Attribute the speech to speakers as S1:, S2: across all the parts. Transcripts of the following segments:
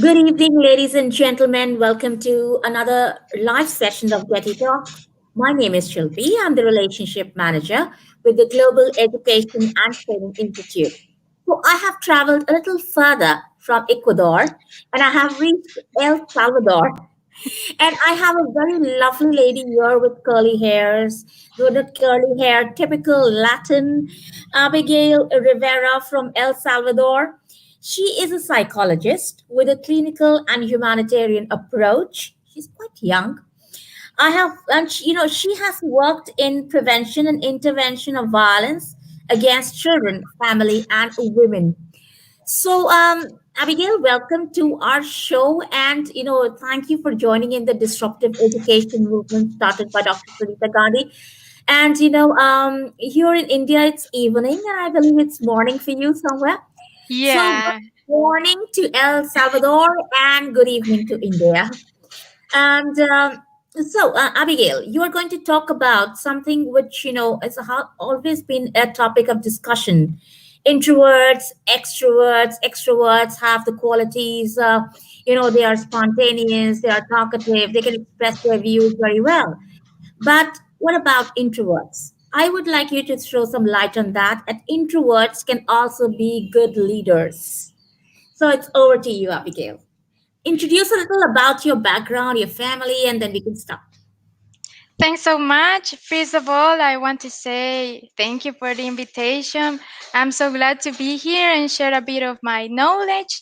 S1: Good evening, ladies and gentlemen. Welcome to another live session of GETI Talks. My name is Shilpi. I'm the relationship manager with the Global Education and Training Institute. So I have traveled a little further from Ecuador and I have reached El Salvador. And I have a very lovely lady here with curly hairs, with the curly hair, typical Latin, Abigail Rivera from El Salvador. She is a psychologist with a clinical and humanitarian approach. She's quite young. She has worked in prevention and intervention of violence against children, family, and women. Abigail, welcome to our show, and thank you for joining in the disruptive education movement started by Dr. Sunita Gandhi. And here in India, it's evening, and I believe it's morning for you somewhere. So, good
S2: Yeah.
S1: morning to El Salvador, and good evening to India. And Abigail, you are going to talk about something which, has always been a topic of discussion. Introverts, extroverts, extroverts have the qualities, they are spontaneous, they are talkative, they can express their views very well. But what about introverts? I would like you to throw some light on that. And introverts can also be good leaders. So it's over to you, Abigail. Introduce a little about your background, your family, and then we can start.
S2: Thanks so much. First of all, I want to say thank you for the invitation. I'm so glad to be here and share a bit of my knowledge.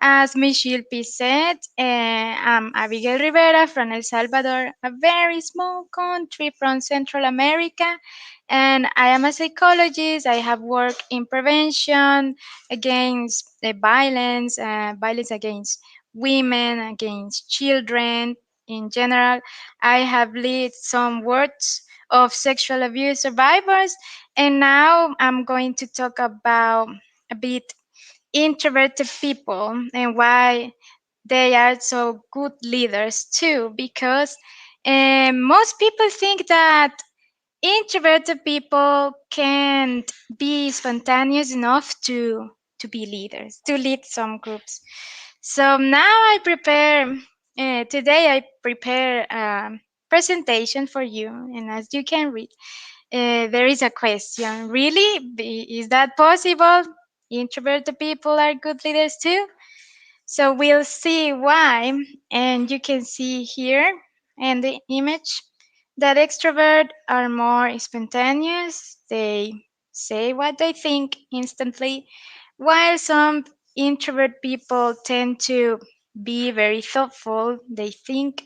S2: As Michelle P. said, I'm Abigail Rivera from El Salvador, a very small country from Central America. And I am a psychologist. I have worked in prevention against violence against women, against children in general. I have led some works of sexual abuse survivors, and now I'm going to talk about a bit introverted people and why they are so good leaders too. Because most people think that introverted people can't be spontaneous enough to be leaders, to lead some groups. So now today I prepare a presentation for you, and as you can read, there is a question. Really? Is that possible? Introverted people are good leaders too? So we'll see why, and you can see here in the image that extroverts are more spontaneous. They say what they think instantly, while some introvert people tend to be very thoughtful. They think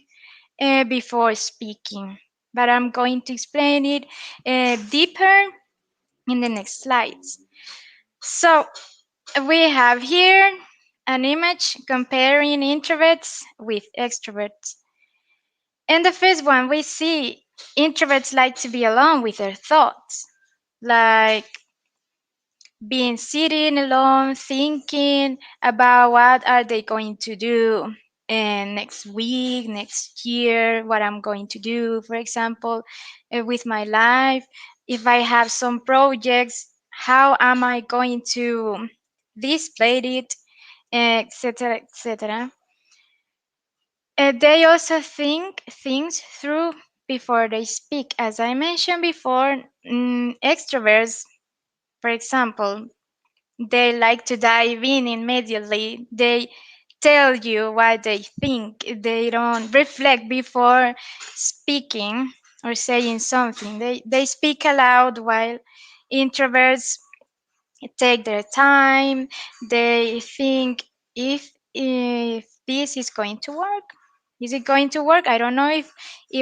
S2: before speaking. But I'm going to explain it deeper in the next slides. So we have here an image comparing introverts with extroverts. In the first one, we see introverts like to be alone with their thoughts, like being sitting alone, thinking about what are they going to do next week, next year, what I'm going to do, for example, with my life. If I have some projects, how am I going to display it, etc., etc. They also think things through before they speak. As I mentioned before, extroverts, for example, they like to dive in immediately. They tell you what they think. They don't reflect before speaking or saying something. They speak aloud, while introverts take their time. They think if this is going to work. Is it going to work? I don't know if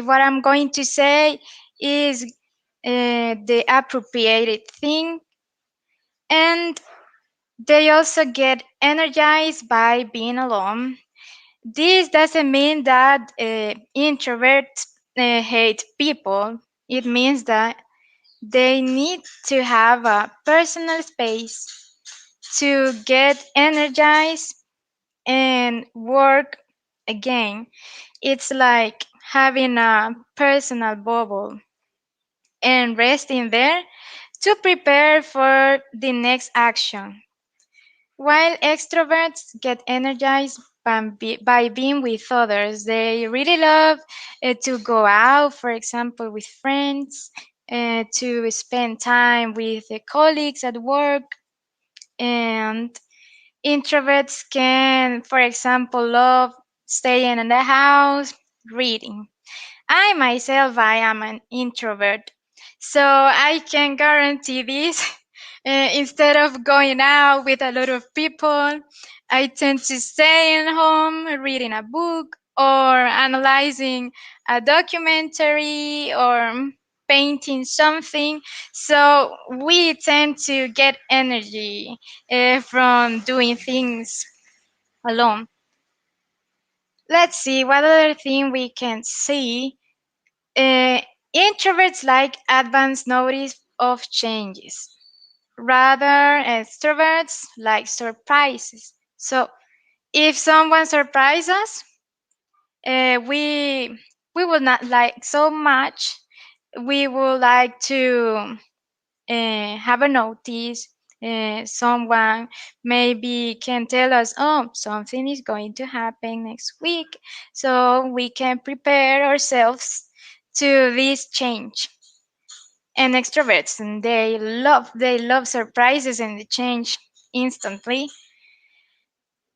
S2: what I'm going to say is the appropriate thing. And they also get energized by being alone. This doesn't mean that introverts hate people. It means that they need to have a personal space to get energized and work again. It's like having a personal bubble and resting there to prepare for the next action. While extroverts get energized by being with others. They really love to go out, for example, with friends, to spend time with the colleagues at work. And introverts can, for example, love staying in the house, reading. I myself, I am an introvert, so I can guarantee this. Instead of going out with a lot of people, I tend to stay at home reading a book or analyzing a documentary or painting something. So we tend to get energy from doing things alone. Let's see what other thing we can see. Uh, Introverts like advance notice of changes, rather extroverts like surprises. So if someone surprises us, uh, we we will not like so much. We would like to have a notice. Someone maybe can tell us, oh, something is going to happen next week, so we can prepare ourselves to this change. And extroverts, and they love surprises and the change instantly.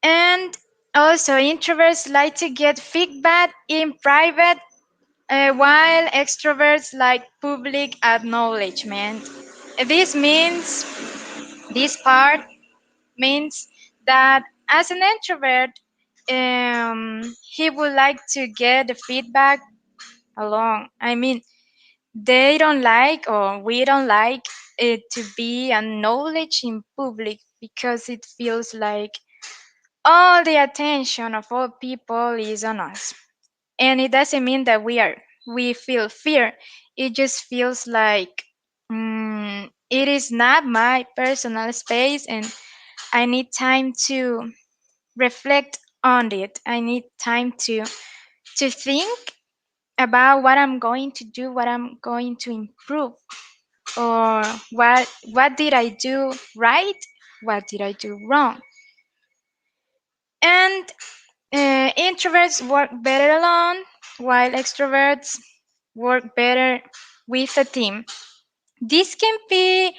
S2: And also introverts like to get feedback in private, while extroverts like public acknowledgement. This means this part means that as an introvert, he would like to get the feedback along. I mean, they don't like, or we don't like it to be acknowledged in public because it feels like all the attention of all people is on us. And it doesn't mean that we feel fear. It just feels like it is not my personal space, and I need time to reflect on it. I need time to think about what I'm going to do, what I'm going to improve, or what did I do right, what did I do wrong. And introverts work better alone, while extroverts work better with a team. This can be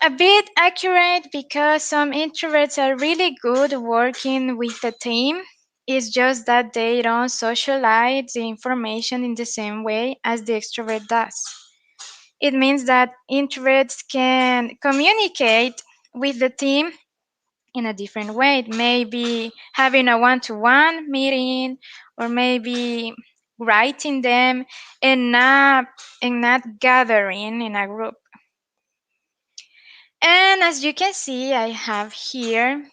S2: a bit accurate because some introverts are really good working with a team. It's just that they don't socialize the information in the same way as the extrovert does. It means that introverts can communicate with the team in a different way. Maybe having a one to one meeting, or maybe writing them, and not gathering in a group. And as you can see, I have here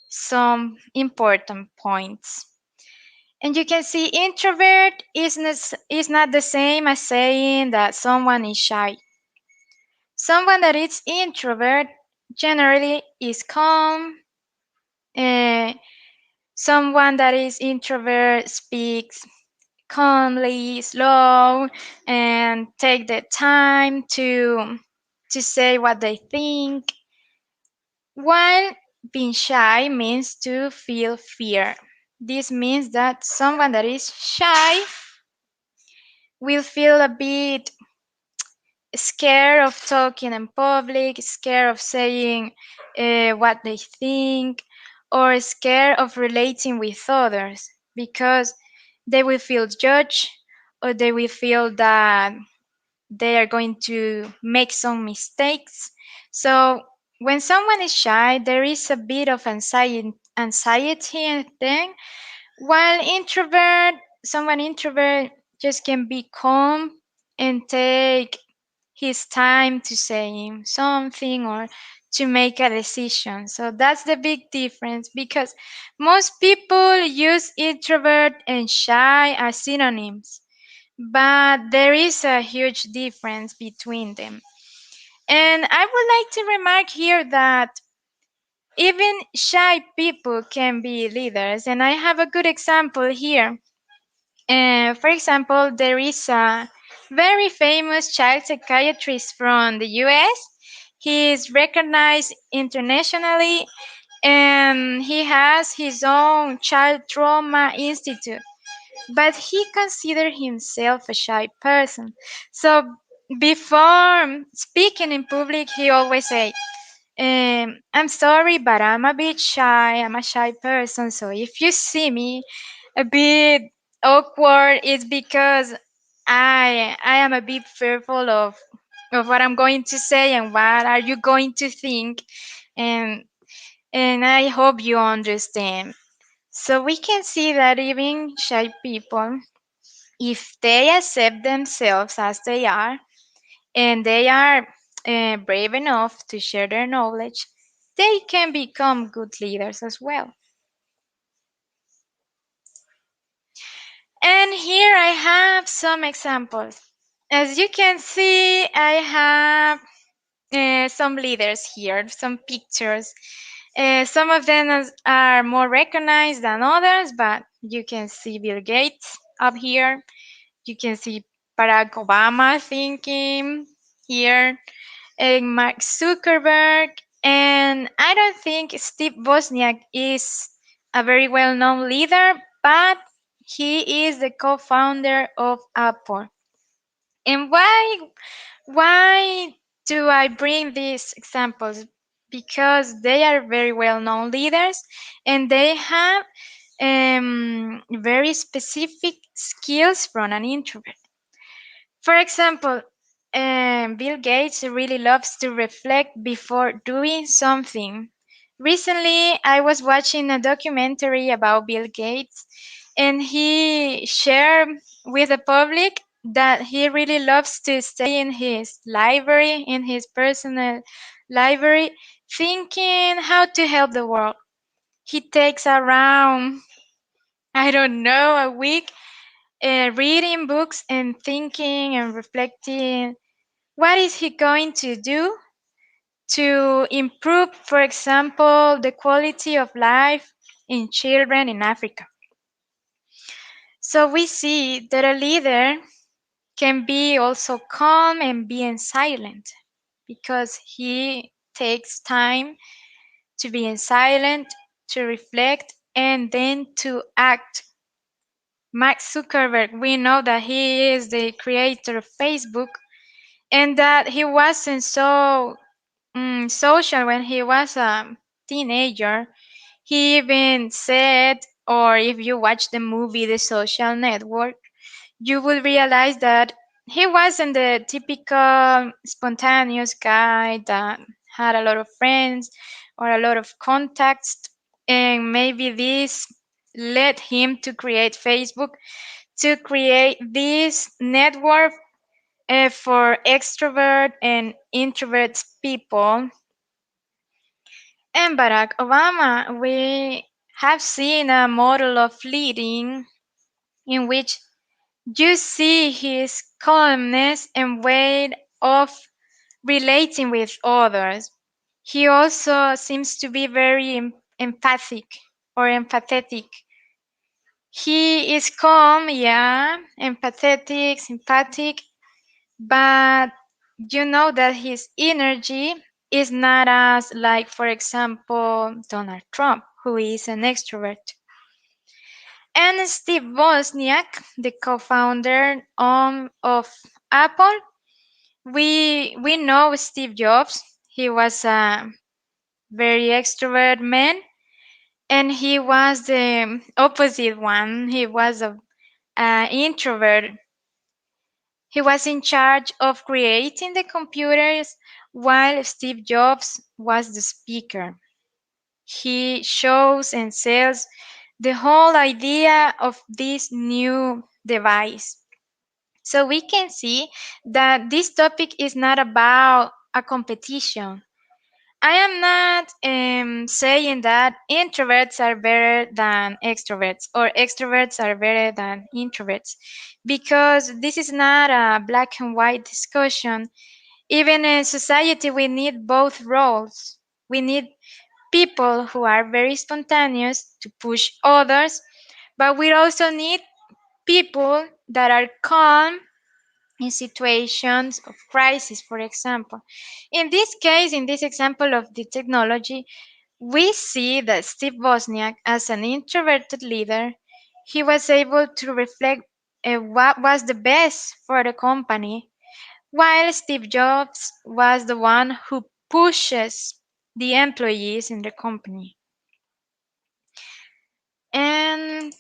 S2: some important points. And you can see introvert is not the same as saying that someone is shy. Someone that is introvert generally is calm. Uh, Someone that is introvert speaks calmly, slow, and take the time to say what they think. While being shy means to feel fear. This means that someone that is shy will feel a bit scared of talking in public, scared of saying what they think, or scared of relating with others because they will feel judged, or they will feel that they are going to make some mistakes. So when someone is shy, there is a bit of anxiety and thing, while someone introvert just can be calm and take his time to say something or to make a decision. So that's the big difference because most people use introvert and shy as synonyms, but there is a huge difference between them. And I would like to remark here that even shy people can be leaders, and I have a good example here. For example, there is a very famous child psychiatrist from the US. He is recognized internationally, and he has his own child trauma institute, but he considered himself a shy person. So before speaking in public, he always say, I'm sorry, but I'm a bit shy. I'm a shy person. So if you see me a bit awkward, it's because I am a bit fearful of what I'm going to say and what are you going to think. And and I hope you understand. So we can see that even shy people, if they accept themselves as they are, and they are brave enough to share their knowledge, they can become good leaders as well. And here I have some examples. As you can see, I have some leaders here, some pictures. Some of them are more recognized than others, but you can see Bill Gates up here. You can see Barack Obama thinking here, and Mark Zuckerberg. And I don't think Steve Wozniak is a very well known leader, but he is the co founder of Apple. And why do I bring these examples? Because they are very well known leaders and they have very specific skills from an introvert. For example, Bill Gates really loves to reflect before doing something. Recently, I was watching a documentary about Bill Gates, and he shared with the public that he really loves to stay in his library, in his personal library, thinking how to help the world. He takes around, I don't know, a week reading books and thinking and reflecting what is he going to do to improve, for example, the quality of life in children in Africa. So we see that a leader can be also calm and being silent because he takes time to be in silent, to reflect, and then to act. Mark Zuckerberg, we know that he is the creator of Facebook and that he wasn't so social when he was a teenager. He even said, or if you watch the movie The Social Network, you will realize that he wasn't the typical spontaneous guy that had a lot of friends or a lot of contacts. And maybe this led him to create Facebook, to create this network for extrovert and introvert people. And Barack Obama, we have seen a model of leading in which you see his calmness and way of relating with others. He also seems to be very empathic or empathetic. He is calm, yeah, empathetic, sympathetic, but you know that his energy is not as like, for example, Donald Trump, who is an extrovert. And Steve Wozniak, the co-founder of Apple, we know Steve Jobs. He was a very extrovert man, and he was the opposite one. He was a introvert. He was in charge of creating the computers while Steve Jobs was the speaker. He shows and sells the whole idea of this new device. So we can see that this topic is not about a competition. I am not saying that introverts are better than extroverts or extroverts are better than introverts because this is not a black and white discussion. Even in society, we need both roles. We need people who are very spontaneous to push others, but we also need people that are calm in situations of crisis, for example. In this case, in this example of the technology, We see that Steve Wozniak, as an introverted leader, he was able to reflect what was the best for the company, while Steve Jobs was the one who pushes the employees in the company. And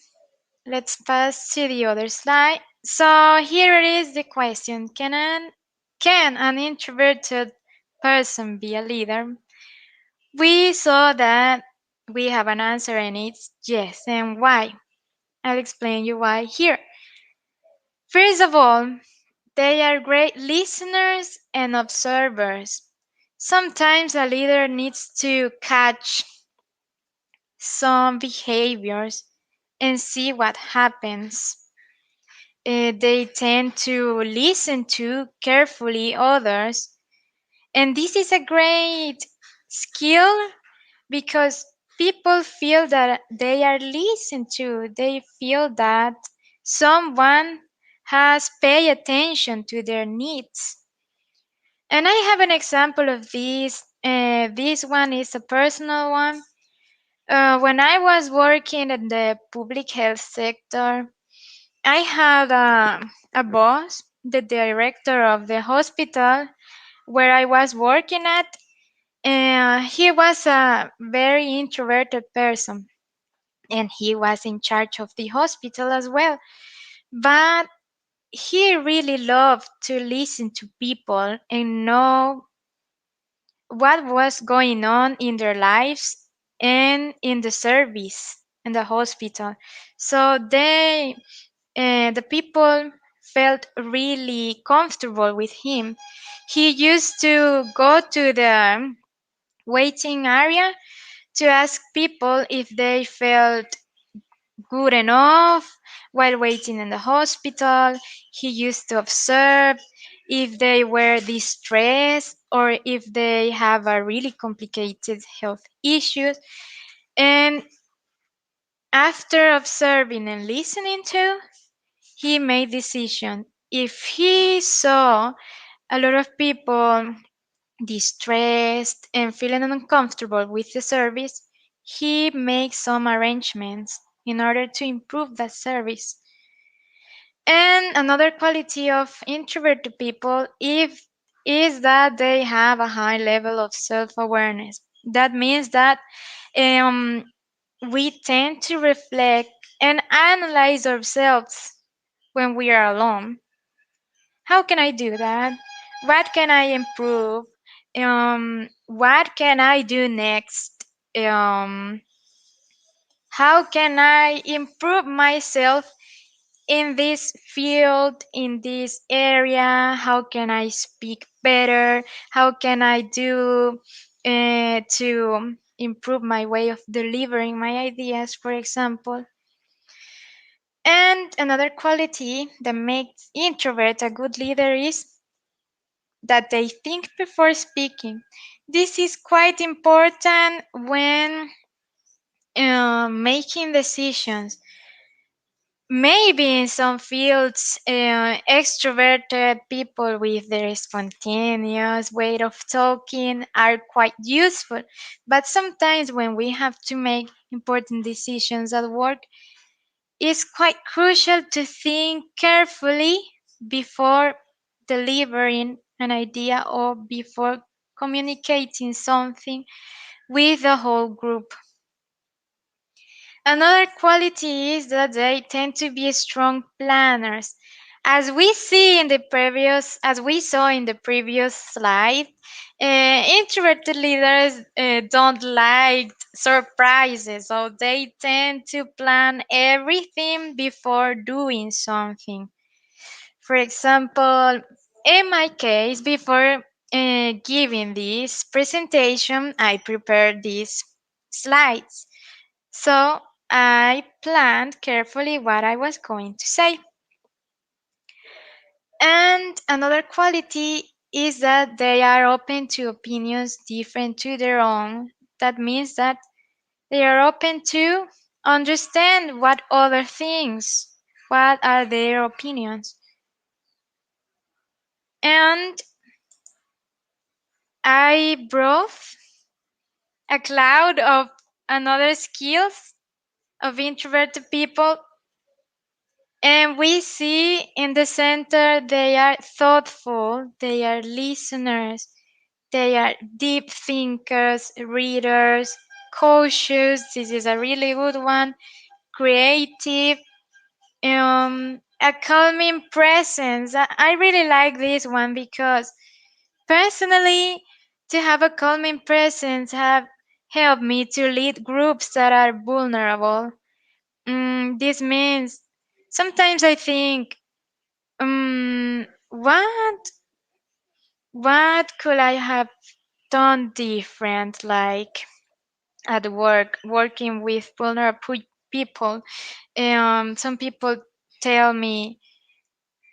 S2: let's pass to the other slide. So here is the question. Can an introverted person be a leader? We saw that we have an answer and it's yes. And why? I'll explain you why here. First of all, they are great listeners and observers. Sometimes a leader needs to catch some behaviors and see what happens. They tend to listen to carefully others, and this is a great skill because people feel that they are listened to. They feel that someone has paid attention to their needs. And I have an example of this. This one is a personal one. When I was working in the public health sector, I had a boss, the director of the hospital where I was working at. He was a very introverted person and he was in charge of the hospital as well. But he really loved to listen to people and know what was going on in their lives and in the service in the hospital. So the people felt really comfortable with him. He used to go to the waiting area to ask people if they felt good enough while waiting in the hospital. He used to observe if they were distressed or if they have a really complicated health issues. And after observing and listening to, he made decision. If he saw a lot of people distressed and feeling uncomfortable with the service, he makes some arrangements in order to improve that service. And another quality of introverted people is that they have a high level of self-awareness. That means that um, we tend to reflect and analyze ourselves when we are alone. How can I do that? What can I improve? What can I do next? How can I improve myself in this field, in this area? How can I speak better? How can I do to improve my way of delivering my ideas, for example? And another quality that makes introvert a good leader is that they think before speaking. This is quite important when making decisions. Maybe in some fields, extroverted people with their spontaneous way of talking are quite useful. But sometimes when we have to make important decisions at work, it's quite crucial to think carefully before delivering an idea or before communicating something with the whole group. Another quality is that they tend to be strong planners. As we saw in the previous slide, introverted leaders don't like surprises, so they tend to plan everything before doing something. For example, in my case, before giving this presentation, I prepared these slides. So I planned carefully what I was going to say. And another quality is that they are open to opinions different to their own. That means that they are open to understand what other things, what are their opinions. And I brought a cloud of another skills of introverted people. And we see in the center they are thoughtful, they are listeners, they are deep thinkers, readers, cautious. This is a really good one. Creative, a calming presence. I really like this one because personally, to have a calming presence have helped me to lead groups that are vulnerable. This means sometimes I think, what could I have done different, like at work, working with vulnerable people. Some people tell me,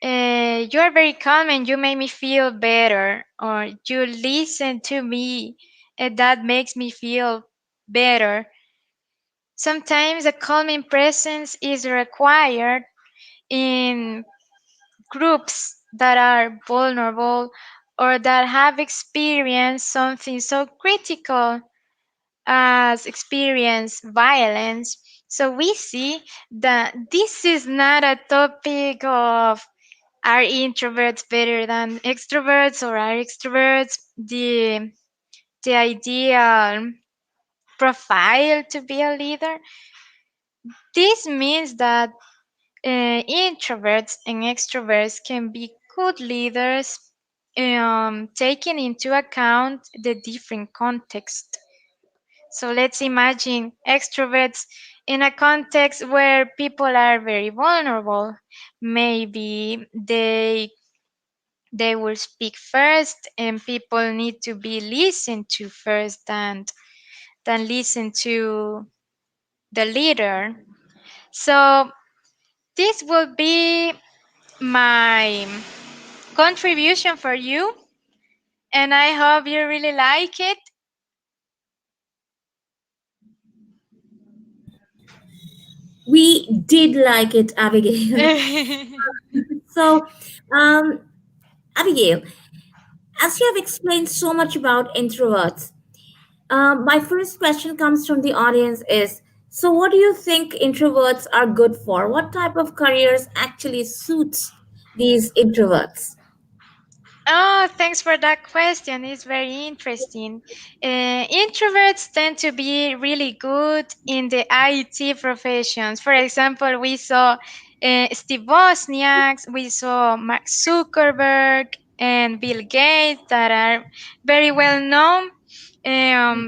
S2: you are very calm and you make me feel better, or you listen to me and that makes me feel better. Sometimes a calming presence is required in groups that are vulnerable or that have experienced something so critical as experience violence. So we see that this is not a topic of are introverts better than extroverts or are extroverts the ideal profile to be a leader. This means that introverts and extroverts can be good leaders, taking into account the different context. So let's imagine extroverts in a context where people are very vulnerable. Maybe they will speak first and people need to be listened to first than listen to the leader. So this will be my contribution for you, and I hope you really like it.
S1: We did like it, Abigail. So, um, Abigail, as you have explained so much about introverts, my first question comes from the audience is, so what do you think introverts are good for? What type of careers actually suits these introverts?
S2: Oh, thanks for that question. It's very interesting. Introverts tend to be really good in the IT professions. For example, we saw Steve Wozniak, we saw Mark Zuckerberg and Bill Gates that are very well known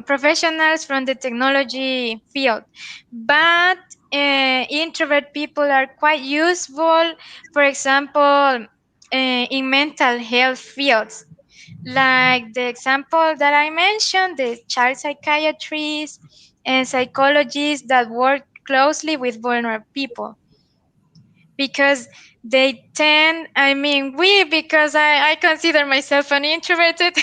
S2: professionals from the technology field. But introvert people are quite useful. For example, in mental health fields, like the example that I mentioned, the child psychiatrists and psychologists that work closely with vulnerable people because they tend, I mean, because I consider myself an introverted,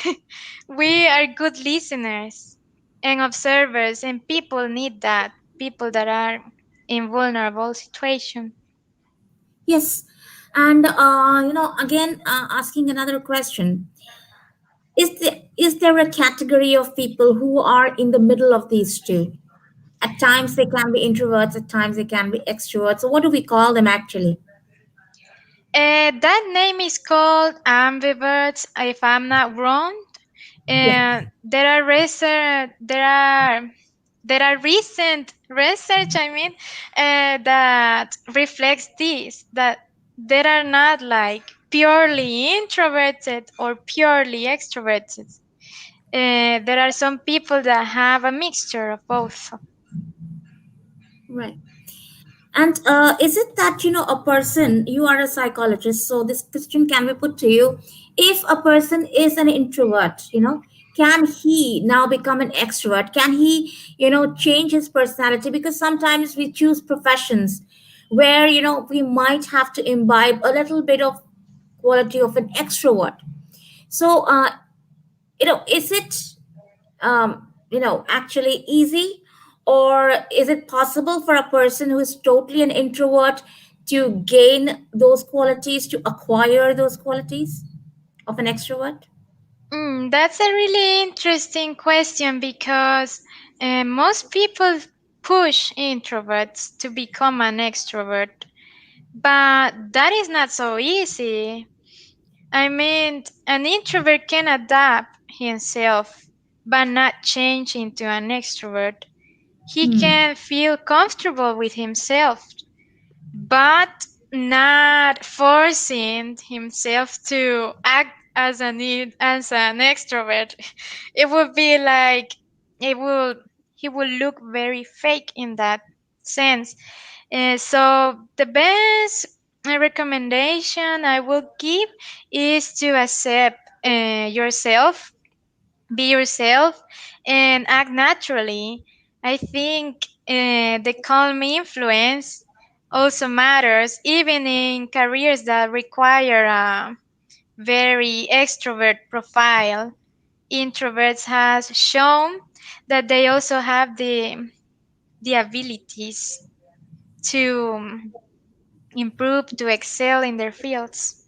S2: we are good listeners and observers, and people need that, people that are in vulnerable situation.
S1: Yes. And, again, asking another question. Is there a category of people who are in the middle of these two? At times they can be introverts, at times they can be extroverts. So what do we call them actually?
S2: That name is called ambiverts, if I'm not wrong.
S1: Yes.
S2: And there are recent research, I mean, that reflects this, that there are not like purely introverted or purely extroverted. There are some people that have a mixture of both.
S1: Right. And is it that, a person, you are a psychologist, so this question can be put to you. If a person is an introvert, can he now become an extrovert? Can he, change his personality? Because sometimes we choose professions where, we might have to imbibe a little bit of quality of an extrovert. So, is it actually easy, or is it possible for a person who is totally an introvert to gain those qualities, to acquire those qualities of an extrovert?
S2: That's a really interesting question because most people push introverts to become an extrovert, but that is not so easy. I mean, an introvert can adapt himself, but not change into an extrovert. He
S1: Hmm.
S2: can feel comfortable with himself, but not forcing himself to act as an extrovert. It would be like it will he will look very fake in that sense. So the best recommendation I will give is to accept yourself, be yourself, and act naturally. I think the calm influence also matters, even in careers that require a very extrovert profile. Introverts has shown that they also have the abilities to improve, to excel in their fields.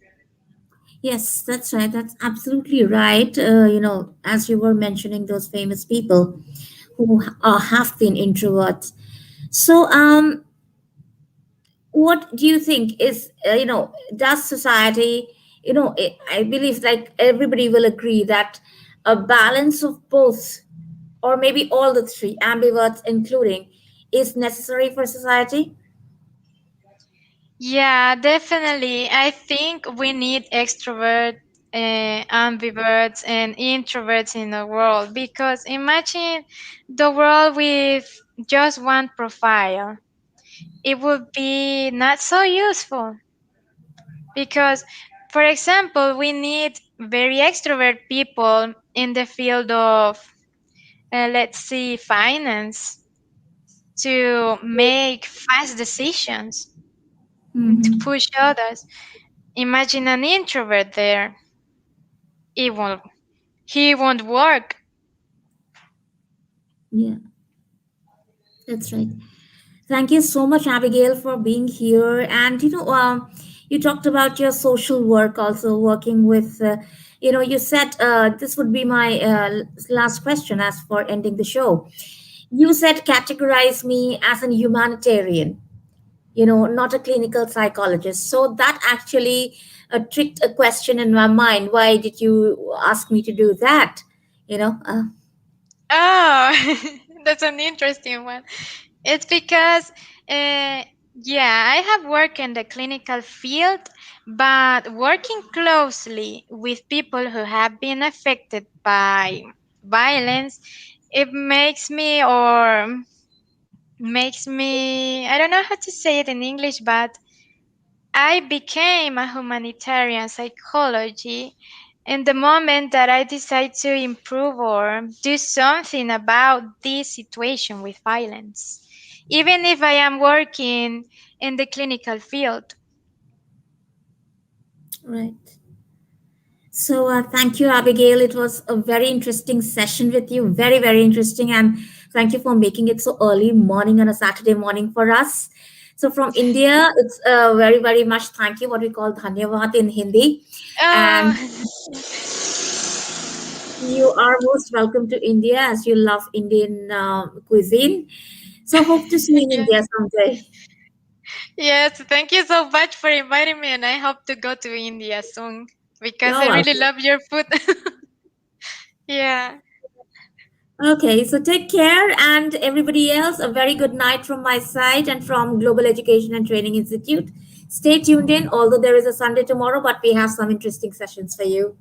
S1: Yes, that's right. That's absolutely right. As you were mentioning those famous people who have been introverts. So, what do you think is, does society, I believe like everybody will agree that a balance of both, or maybe all the three, ambiverts including, is necessary for society?
S2: Yeah, definitely. I think we need extrovert, ambiverts, and introverts in the world because imagine the world with just one profile. It would be not so useful because, for example, we need very extrovert people in the field of, let's see, finance to make fast decisions and to
S1: Mm-hmm.
S2: push others. Imagine an introvert there. It won't, he won't work.
S1: Yeah, that's right. Thank you so much, Abigail, for being here. And you talked about your social work, also working with. You said this would be my last question as for ending the show. You said categorize me as an humanitarian. Not a clinical psychologist. So that actually tricked a question in my mind. Why did you ask me to do that? You know.
S2: Oh, that's an interesting one. It's because, yeah, I have worked in the clinical field, but working closely with people who have been affected by violence, it makes me, I don't know how to say it in English, but I became a humanitarian psychology in the moment that I decide to improve or do something about this situation with violence, even if I am working in the clinical field.
S1: Right. So, thank you, Abigail. It was a very interesting session with you. Very, very interesting. And thank you for making it so early morning on a Saturday morning for us. So, from India, it's very, very much thank you, what we call dhanyavad in Hindi. And
S2: Oh,
S1: you are most welcome to India as you love Indian cuisine. So, hope to see you in
S2: yeah.
S1: India someday.
S2: Yes, thank you so much for inviting me, and I hope to go to India soon because
S1: You're
S2: I really
S1: welcome.
S2: love your food. Yeah.
S1: Okay, so take care, and everybody else, a very good night from my side and from Global Education and Training Institute. Stay tuned in, although there is a Sunday tomorrow, but we have some interesting sessions for you.